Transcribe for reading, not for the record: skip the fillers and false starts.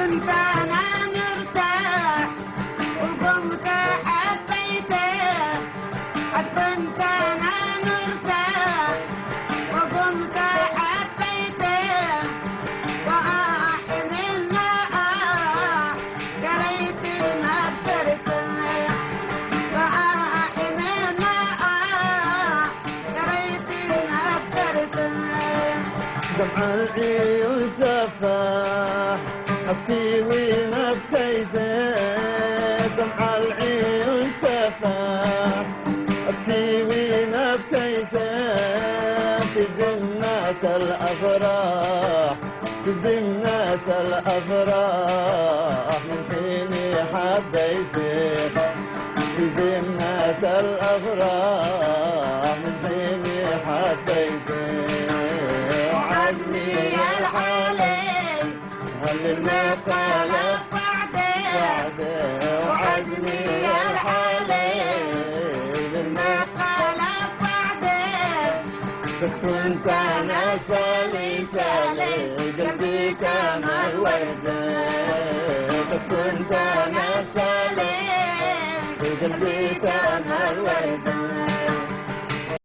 كنت أنا مرتاح وقمت حبيته، كنت أنا مرتاح وقمت حبيته، وآحن النار قريت المبسرته، وآحن النار قريت المبسرته. دمع العيون سفاح أبكي وما بكيته، دمع العيون سفاح أبكي وما بكيته، في ذمة الأفراح في ذمة الأفراح من حين حبيته، في ذمة الأفراح من حين حبيته. وعزمي يا الحالي هل ما خلف وعده، وعزمي يا الحالي ما خلف وعده. كنت أنا سالي سالي قلبي كما الوردة، كنت أنا سالي قلبي كما